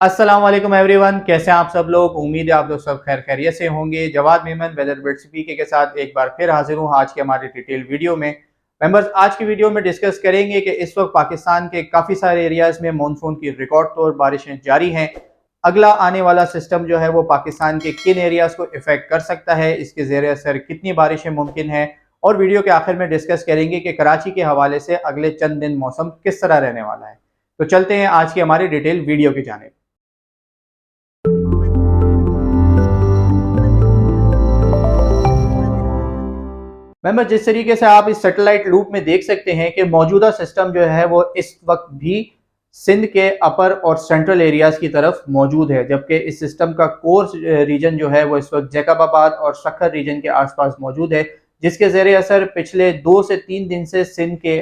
अस्सलाम वालेकुम एवरीवन, कैसे हैं आप सब लोग। उम्मीद है आप लोग सब खैर खैरियत से होंगे। जवाद मेमन वेदर बिट्स के साथ एक बार फिर हाजिर हूँ आज के हमारे डिटेल वीडियो में। मेंबर्स, आज की वीडियो में डिस्कस करेंगे कि इस वक्त पाकिस्तान के काफ़ी सारे एरियाज़ में मानसून की रिकॉर्ड तौर बारिशें जारी हैं। अगला आने वाला सिस्टम जो है वो पाकिस्तान के किन एरियाज़ को इफेक्ट कर सकता है, इसके ज़ेर असर कितनी बारिशें मुमकिन हैं, और वीडियो के आखिर में डिस्कस करेंगे कि कराची के हवाले से अगले चंद दिन मौसम किस तरह रहने वाला है। तो चलते हैं आज की हमारी डिटेल वीडियो की जानिब। मैम, जिस तरीके से आप इस सैटेलाइट लूप में देख सकते हैं कि मौजूदा सिस्टम जो है वो इस वक्त भी सिंध के अपर और सेंट्रल एरियाज की तरफ मौजूद है, जबकि इस सिस्टम का कोर रीजन जो है वो इस वक्त जैकबाबाद और सखर रीजन के आसपास मौजूद है, जिसके ज़ेर असर पिछले 2 से 3 दिन से सिंध के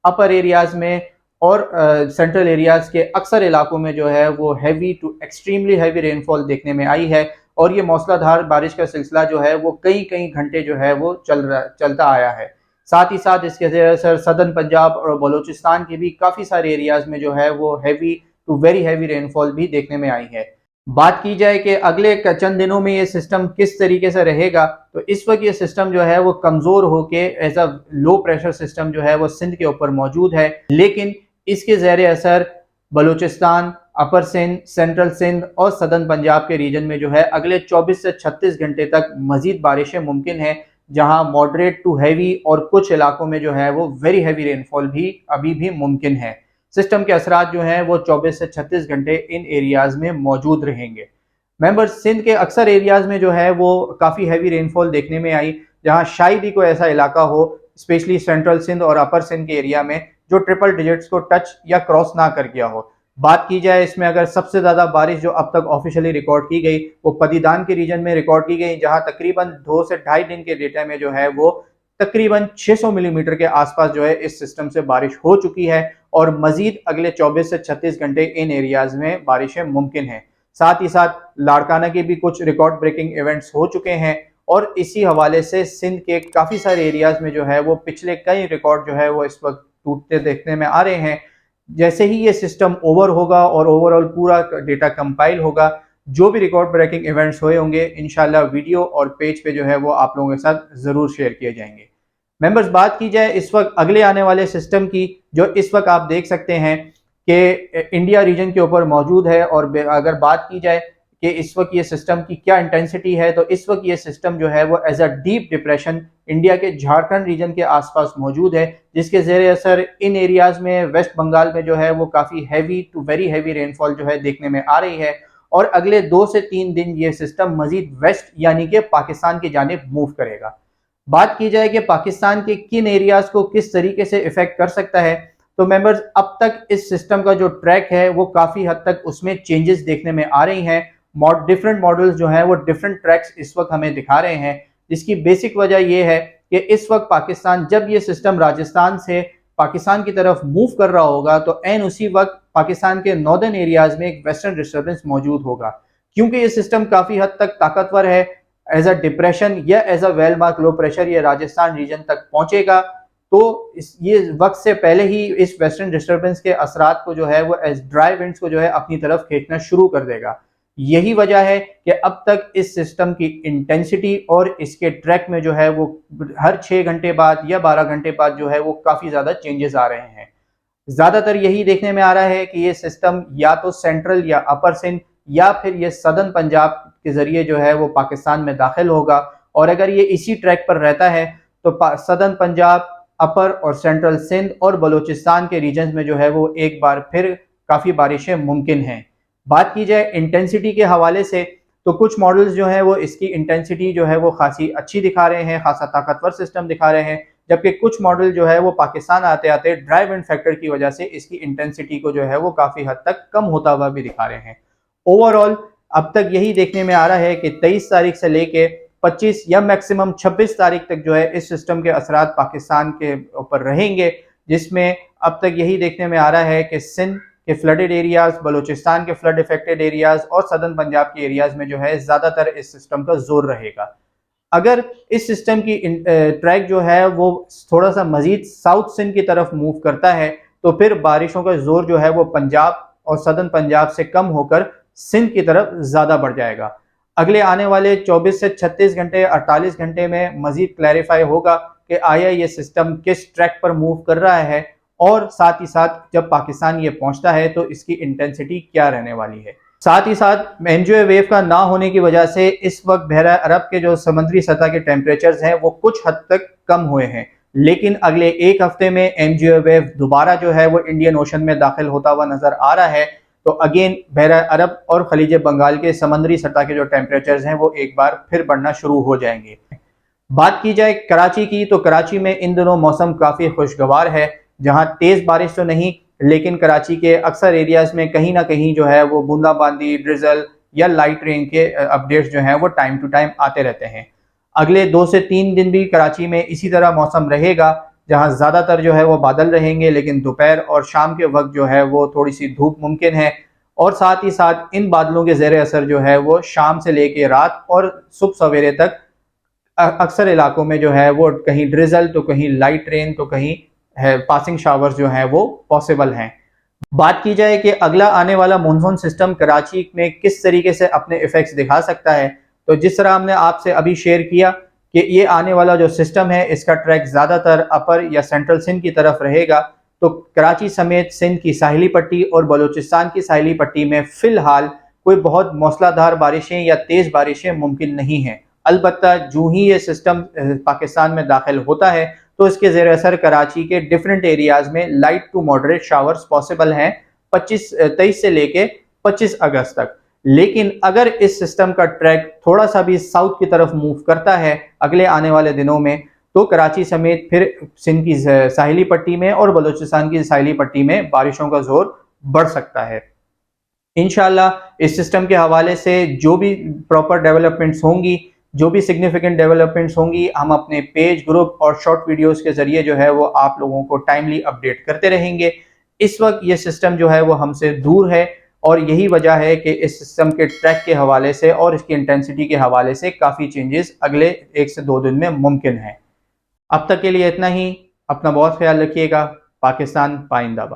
अपर एरियाज में और सेंट्रल एरियाज के अक्सर इलाकों में जो है वो heavy to extremely heavy rainfall देखने में आई है। और ये मौसलाधार बारिश का सिलसिला जो है वो कई कई घंटे जो है वो चलता आया है। साथ ही साथ इसके असर सदर्न पंजाब और बलूचिस्तान के भी काफ़ी सारे एरियाज में जो है वो heavy to very heavy rainfall भी देखने में आई है। बात की जाए कि अगले चंद दिनों में ये सिस्टम किस तरीके से रहेगा, तो इस वक्त ये सिस्टम जो है वो कमज़ोर होके as a low pressure system जो है वो सिंध के ऊपर मौजूद है, लेकिन इसके ज़ेर असर बलूचिस्तान, अपर सिंध, सेंट्रल सिंध और सदर्न पंजाब के रीजन में जो है अगले 24 से 36 घंटे तक मजीद बारिशें मुमकिन है, जहां मॉडरेट टू हैवी और कुछ इलाकों में जो है वो वेरी हैवी रेनफॉल भी अभी भी मुमकिन है। सिस्टम के असरात जो हैं वो 24 से 36 घंटे इन एरियाज में मौजूद रहेंगे। मेंबर्स, सिंध के अक्सर एरियाज में जो है वो काफ़ी हैवी रेनफॉल देखने में आई, जहां शायद ही कोई ऐसा इलाका हो, स्पेशली सेंट्रल सिंध और अपर सिंध के एरिया में, जो ट्रिपल डिजिट्स को टच या क्रॉस ना कर गया हो। बात की जाए इसमें अगर सबसे ज़्यादा बारिश जो अब तक ऑफिशियली रिकॉर्ड की गई वो पदीदान के रीजन में रिकॉर्ड की गई, जहां तकरीबन 2 से ढाई दिन के डेटा में जो है वो तकरीबन 600 मिलीमीटर के आसपास जो है इस सिस्टम से बारिश हो चुकी है, और मजीद अगले 24 से 36 घंटे इन एरियाज में बारिशें मुमकिन हैं। साथ ही साथ लाड़काना के भी कुछ रिकॉर्ड ब्रेकिंग इवेंट्स हो चुके हैं, और इसी हवाले से सिंध के काफ़ी सारे एरियाज में जो है वो पिछले कई रिकॉर्ड जो है वो इस वक्त टूटते देखने में आ रहे हैं। जैसे ही ये सिस्टम ओवर होगा और ओवरऑल पूरा डेटा कंपाइल होगा, जो भी रिकॉर्ड ब्रेकिंग इवेंट्स हुए होंगे इंशाल्लाह वीडियो और पेज पे जो है वो आप लोगों के साथ ज़रूर शेयर किए जाएंगे। मेंबर्स, बात की जाए इस वक्त अगले आने वाले सिस्टम की, जो इस वक्त आप देख सकते हैं कि इंडिया रीजन के ऊपर मौजूद है, और अगर बात की जाए कि इस वक्त ये सिस्टम की क्या इंटेंसिटी है, तो इस वक्त ये सिस्टम जो है वो as a deep depression India के झारखंड रीजन के आसपास मौजूद है, जिसके ज़ेर असर इन एरियाज में वेस्ट बंगाल में जो है वो काफ़ी heavy to very heavy rainfall जो है देखने में आ रही है, और अगले 2 से 3 दिन ये सिस्टम मजीद वेस्ट यानी कि पाकिस्तान की जानिब मूव करेगा। बात की जाए कि पाकिस्तान के किन एरियाज को किस तरीके से इफेक्ट कर सकता है, तो मेंबर्स, अब तक इस सिस्टम का जो ट्रैक है वो काफ़ी हद तक उसमें चेंजेस देखने में आ रही हैं। डिफरेंट मॉडल्स जो हैं वो डिफरेंट ट्रैक्स इस वक्त हमें दिखा रहे हैं, जिसकी बेसिक वजह यह है कि इस वक्त पाकिस्तान, जब ये सिस्टम राजस्थान से पाकिस्तान की तरफ मूव कर रहा होगा, तो एन उसी वक्त पाकिस्तान के नॉर्दर्न एरियाज में एक वेस्टर्न डिस्टर्बेंस मौजूद होगा। क्योंकि ये सिस्टम काफ़ी हद तक ताकतवर है, एज अ डिप्रेशन या as a well marked low pressure ये राजस्थान रीजन तक पहुंचेगा, तो ये वक्त से पहले ही इस वेस्टर्न डिस्टर्बेंस के असरात को जो है वो एज ड्राई विंड्स को जो है अपनी तरफ खींचना शुरू कर देगा। यही वजह है कि अब तक इस सिस्टम की इंटेंसिटी और इसके ट्रैक में जो है वो हर 6 घंटे बाद या 12 घंटे बाद जो है वो काफ़ी ज़्यादा चेंजेस आ रहे हैं। ज़्यादातर यही देखने में आ रहा है कि ये सिस्टम या तो सेंट्रल या अपर सिंध या फिर ये सदर्न पंजाब के ज़रिए जो है वो पाकिस्तान में दाखिल होगा, और अगर ये इसी ट्रैक पर रहता है तो सदर्न पंजाब, अपर और सेंट्रल सिंध और बलूचिस्तान के रीजन्स में जो है वो एक बार फिर काफ़ी बारिशें मुमकिन हैं। बात की जाए इंटेंसिटी के हवाले से, तो कुछ मॉडल्स जो हैं वो इसकी इंटेंसिटी जो है वो खासी अच्छी दिखा रहे हैं, खासा ताकतवर सिस्टम दिखा रहे हैं, जबकि कुछ मॉडल जो है वो पाकिस्तान आते आते ड्राई विंड फैक्टर की वजह से इसकी इंटेंसिटी को जो है वो काफ़ी हद तक कम होता हुआ भी दिखा रहे हैं। ओवरऑल अब तक यही देखने में आ रहा है कि 23 तारीख से लेके 25 या मैक्सिमम 26 तारीख तक जो है इस सिस्टम के असरात पाकिस्तान के ऊपर रहेंगे, जिसमें अब तक यही देखने में आ रहा है कि सिंध के फ्लडेड एरियाज, बलूचिस्तान के फ्लड इफेक्टेड एरियाज और सदर्न पंजाब के एरियाज में जो है ज़्यादातर इस सिस्टम का जोर रहेगा। अगर इस सिस्टम की ट्रैक जो है वो थोड़ा सा मजीद साउथ सिंध की तरफ मूव करता है, तो फिर बारिशों का जोर जो है वो पंजाब और सदर्न पंजाब से कम होकर सिंध की तरफ ज़्यादा बढ़ जाएगा। अगले आने वाले 24 से 36 घंटे 48 घंटे में मज़ीद क्लैरिफाई होगा कि आया ये सिस्टम किस ट्रैक पर मूव कर रहा है, और साथ ही साथ जब पाकिस्तान ये पहुंचता है तो इसकी इंटेंसिटी क्या रहने वाली है। साथ ही साथ एनजीओ वेव का ना होने की वजह से इस वक्त बहरा अरब के जो समुद्री सतह के टेम्परेचर्स हैं वो कुछ हद तक कम हुए हैं, लेकिन अगले एक हफ्ते में एनजीओ वेव दोबारा जो है वो इंडियन ओशन में दाखिल होता हुआ नजर आ रहा है। तो अगेन बहरा अरब और खलीज बंगाल के समुद्री सतह के जो टेम्परेचर्स हैं वो एक बार फिर बढ़ना शुरू हो जाएंगे। बात की जाए कराची की, तो कराची में इन दिनों मौसम काफ़ी खुशगवार है, जहां तेज़ बारिश तो नहीं, लेकिन कराची के अक्सर एरियाज में कहीं ना कहीं जो है वो बूंदाबांदी, ड्रिजल या लाइट रेन के अपडेट्स जो हैं वो टाइम टू टाइम आते रहते हैं। अगले 2 से 3 दिन भी कराची में इसी तरह मौसम रहेगा, जहां ज़्यादातर जो है वो बादल रहेंगे, लेकिन दोपहर और शाम के वक्त जो है वो थोड़ी सी धूप मुमकिन है। और साथ ही साथ इन बादलों के ज़ेर असर जो है वो शाम से लेके रात और सुबह सवेरे तक अक्सर इलाकों में जो है वो कहीं ड्रिजल तो कहीं लाइट रेन तो कहीं है पासिंग शावर्स जो हैं वो पॉसिबल हैं। बात की जाए कि अगला आने वाला मानसून सिस्टम कराची में किस तरीके से अपने इफेक्ट्स दिखा सकता है, तो जिस तरह हमने आपसे अभी शेयर किया कि ये आने वाला जो सिस्टम है इसका ट्रैक ज़्यादातर अपर या सेंट्रल सिंध की तरफ रहेगा, तो कराची समेत सिंध की साहिली पट्टी और बलूचिस्तान की साहिली पट्टी में फ़िलहाल कोई बहुत मौसलाधार बारिशें या तेज़ बारिशें मुमकिन नहीं हैं। अलबत्ता जो ही ये सिस्टम पाकिस्तान में दाखिल होता है तो इसके ज़ेर असर कराची के डिफरेंट एरियाज में light to moderate showers possible हैं 23 से लेके 25 अगस्त तक। लेकिन अगर इस सिस्टम का ट्रैक थोड़ा सा भी साउथ की तरफ मूव करता है अगले आने वाले दिनों में, तो कराची समेत फिर सिंध की साहिली पट्टी में और बलूचिस्तान की साहिली पट्टी में बारिशों का जोर बढ़ सकता है। इंशाल्लाह इस सिस्टम के हवाले से जो भी प्रॉपर डेवलपमेंट्स होंगी, जो भी सिग्निफिकेंट डेवलपमेंट्स होंगी, हम अपने पेज, ग्रुप और शॉर्ट वीडियोस के जरिए जो है वो आप लोगों को टाइमली अपडेट करते रहेंगे। इस वक्त ये सिस्टम जो है वो हमसे दूर है, और यही वजह है कि इस सिस्टम के ट्रैक के हवाले से और इसकी इंटेंसिटी के हवाले से काफ़ी चेंजेस अगले 1 से 2 दिन में मुमकिन है। अब तक के लिए इतना ही। अपना बहुत ख्याल रखिएगा। पाकिस्तान पाइंदाबाद।